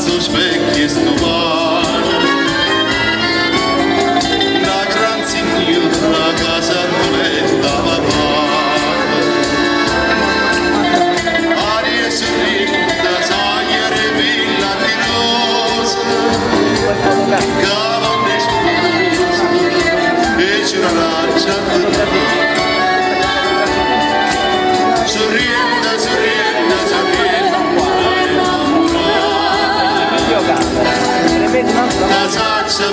sto specchio e sto mare. La gran signora casa novetta va male. Aria sorretta, sagliere villa di rosa, cava di sposa, e c'è una lancia di rosa. Sorrienda, sorrienda, sorrienda, innamorata. La salsa